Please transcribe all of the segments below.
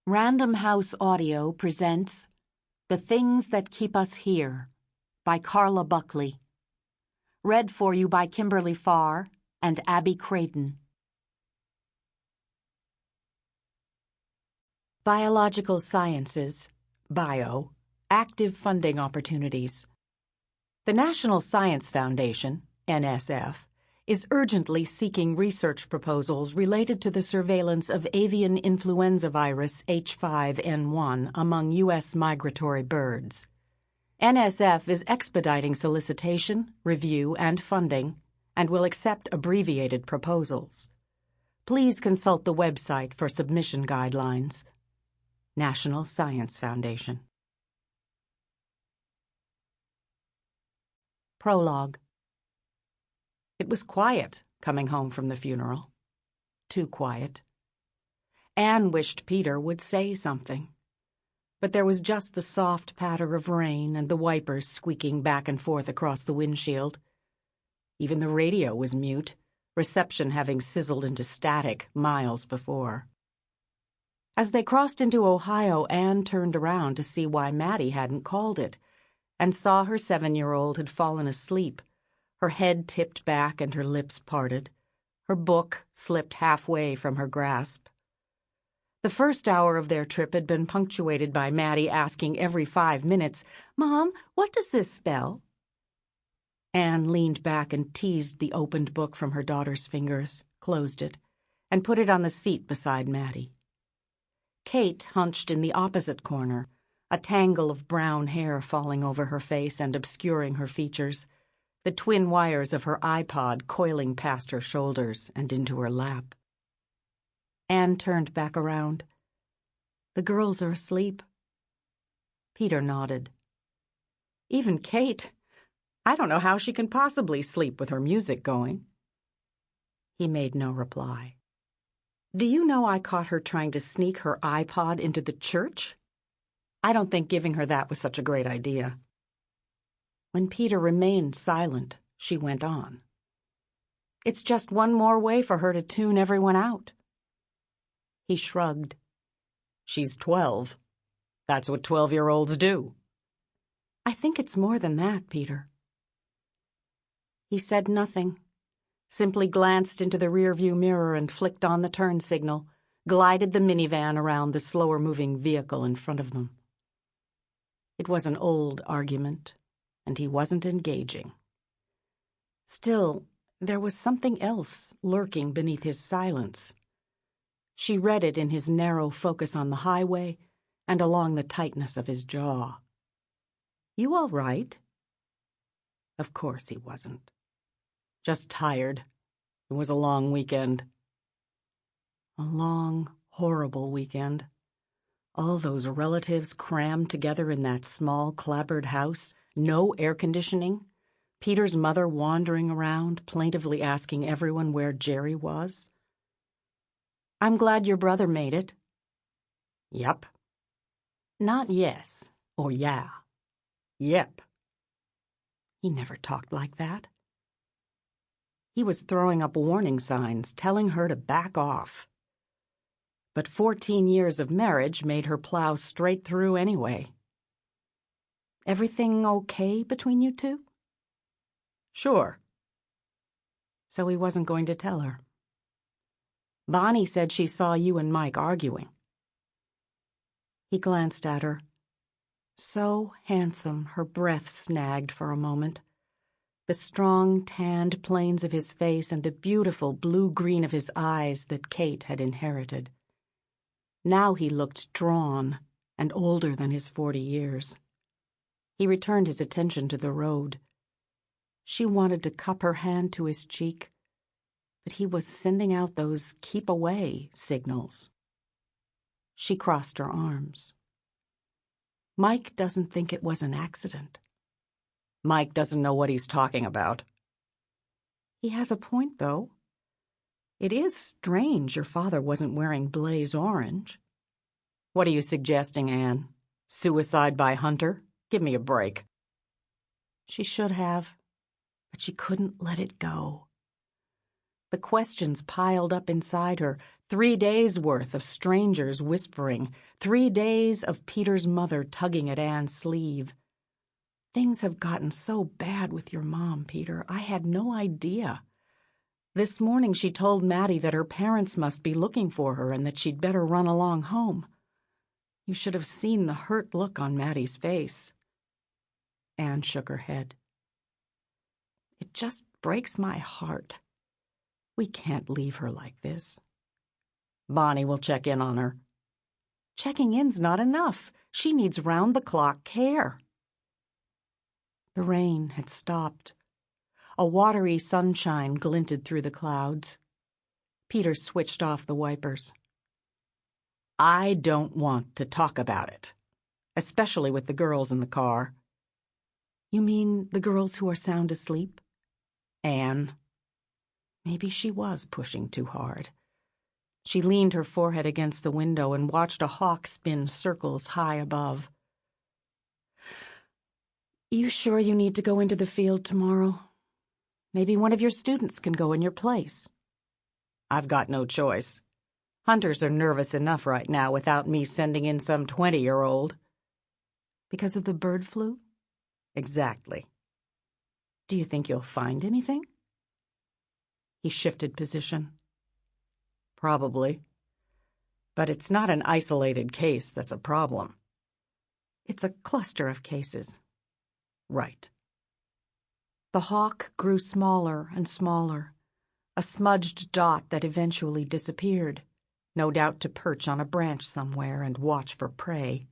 Random House Audio presents The Things That Keep Us Here by Carla Buckley. Read for you by Kimberly Farr and Abby Craden. Biological Sciences, Bio, Active Funding Opportunities. The National Science Foundation, NSF, is urgently seeking research proposals related to the surveillance of avian influenza virus H5N1 among U.S. migratory birds. NSF is expediting solicitation, review, and funding, and will accept abbreviated proposals. Please consult the website for submission guidelines. National Science Foundation. Prologue. It was quiet coming home from the funeral. Too quiet. Anne wished Peter would say something. But there was just the soft patter of rain and the wipers squeaking back and forth across the windshield. Even the radio was mute, reception having sizzled into static miles before. As they crossed into Ohio, Anne turned around to see why Maddie hadn't called it, and saw her 7-year-old had fallen asleep, her head tipped back and her lips parted. Her book slipped halfway from her grasp. The first hour of their trip had been punctuated by Maddie asking every 5 minutes, "Mom, what does this spell?" Anne leaned back and teased the opened book from her daughter's fingers, closed it, and put it on the seat beside Maddie. Kate hunched in the opposite corner, a tangle of brown hair falling over her face and obscuring her features, the twin wires of her iPod coiling past her shoulders and into her lap. Anne turned back around. "The girls are asleep." Peter nodded. "Even Kate. I don't know how she can possibly sleep with her music going." He made no reply. "Do you know I caught her trying to sneak her iPod into the church? I don't think giving her that was such a great idea." When Peter remained silent, she went on. "It's just one more way for her to tune everyone out." He shrugged. "She's 12. That's what 12-year-olds do." "I think it's more than that, Peter." He said nothing, simply glanced into the rearview mirror and flicked on the turn signal, glided the minivan around the slower-moving vehicle in front of them. It was an old argument, and he wasn't engaging. Still, there was something else lurking beneath his silence. She read it in his narrow focus on the highway and along the tightness of his jaw. "You all right?" Of course he wasn't. Just tired. It was a long weekend. A long, horrible weekend. All those relatives crammed together in that small, clapboard house, no air conditioning, Peter's mother wandering around, plaintively asking everyone where Jerry was. "I'm glad your brother made it." "Yep." Not yes or yeah. Yep. He never talked like that. He was throwing up warning signs, telling her to back off. But 14 years of marriage made her plow straight through anyway. "Everything okay between you two?" "Sure." So he wasn't going to tell her. "Bonnie said she saw you and Mike arguing." He glanced at her. So handsome, her breath snagged for a moment. The strong, tanned planes of his face and the beautiful blue-green of his eyes that Kate had inherited. Now he looked drawn and older than his 40 years. He returned his attention to the road. She wanted to cup her hand to his cheek, but he was sending out those keep away signals. She crossed her arms. "Mike doesn't think it was an accident." "Mike doesn't know what he's talking about." "He has a point, though. It is strange your father wasn't wearing blaze orange." "What are you suggesting, Anne? Suicide by Hunter? Give me a break." She should have, but she couldn't let it go. The questions piled up inside her, 3 days' worth of strangers whispering, 3 days of Peter's mother tugging at Anne's sleeve. Things have gotten so bad with your mom, Peter. I had no idea. This morning she told Maddie that her parents must be looking for her and that she'd better run along home. You should have seen the hurt look on Maddie's face. Anne shook her head. It just breaks my heart. We can't leave her like this. Bonnie will check in on her. Checking in's not enough. She needs round-the-clock care. The rain had stopped. A watery sunshine glinted through the clouds. Peter switched off the wipers. I don't want to talk about it, especially with the girls in the car. You mean the girls who are sound asleep? Anne. Maybe she was pushing too hard. She leaned her forehead against the window and watched a hawk spin circles high above. You sure you need to go into the field tomorrow? Maybe one of your students can go in your place. I've got no choice. Hunters are nervous enough right now without me sending in some 20-year-old. Because of the bird flu? Exactly. Do you think you'll find anything? He shifted position. Probably. But it's not an isolated case that's a problem. It's a cluster of cases. Right. The hawk grew smaller and smaller, a smudged dot that eventually disappeared, no doubt to perch on a branch somewhere and watch for prey.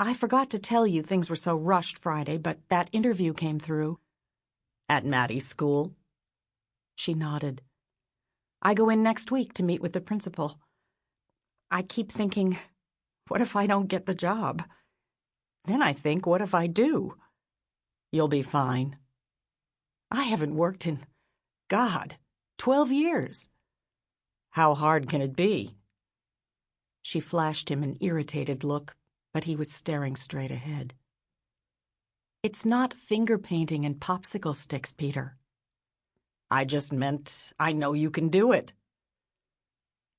I forgot to tell you things were so rushed Friday, but that interview came through. At Maddie's school? She nodded. I go in next week to meet with the principal. I keep thinking, what if I don't get the job? Then I think, what if I do? You'll be fine. I haven't worked in, 12 years. How hard can it be? She flashed him an irritated look, but he was staring straight ahead. It's not finger painting and popsicle sticks, Peter. I just meant I know you can do it.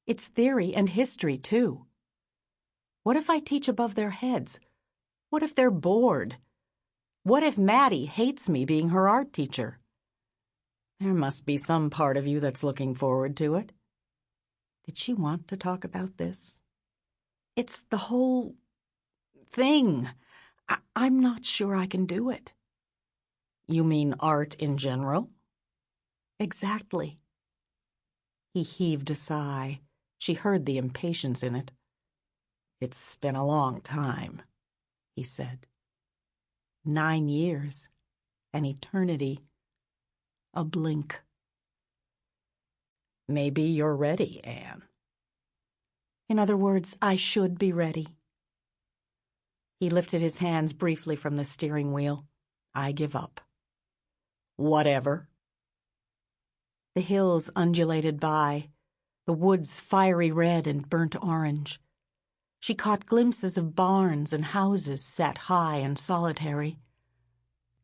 It's theory and history, too. What if I teach above their heads? What if they're bored? What if Maddie hates me being her art teacher? There must be some part of you that's looking forward to it. Did she want to talk about this? It's the whole thing. I'm not sure I can do it. You mean art in general? Exactly. He heaved a sigh. She heard the impatience in it. It's been a long time, he said. 9 years, an eternity, a blink. Maybe you're ready, Anne. In other words, I should be ready. He lifted his hands briefly from the steering wheel. I give up. Whatever. The hills undulated by, the woods fiery red and burnt orange. She caught glimpses of barns and houses set high and solitary.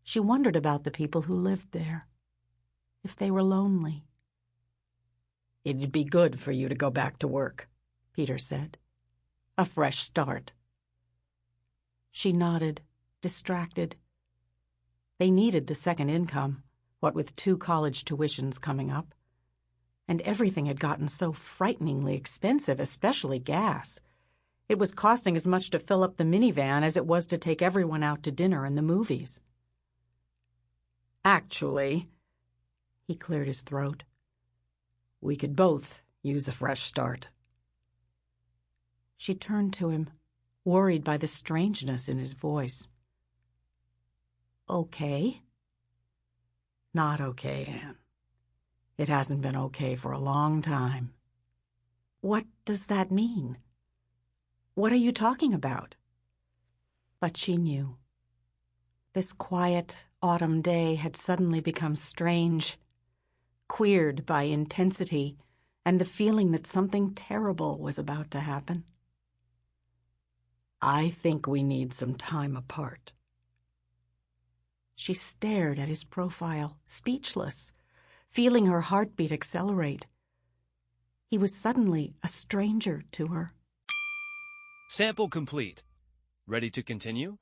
She wondered about the people who lived there, if they were lonely. It'd be good for you to go back to work, Peter said. A fresh start. She nodded, distracted. They needed the second income, what with 2 college tuitions coming up. And everything had gotten so frighteningly expensive, especially gas. It was costing as much to fill up the minivan as it was to take everyone out to dinner and the movies. Actually, he cleared his throat, we could both use a fresh start. She turned to him, worried by the strangeness in his voice. Okay? Not okay, Anne. It hasn't been okay for a long time. What does that mean? What are you talking about? But she knew. This quiet autumn day had suddenly become strange, queered by intensity and the feeling that something terrible was about to happen. I think we need some time apart. She stared at his profile, speechless, feeling her heartbeat accelerate. He was suddenly a stranger to her. Sample complete. Ready to continue?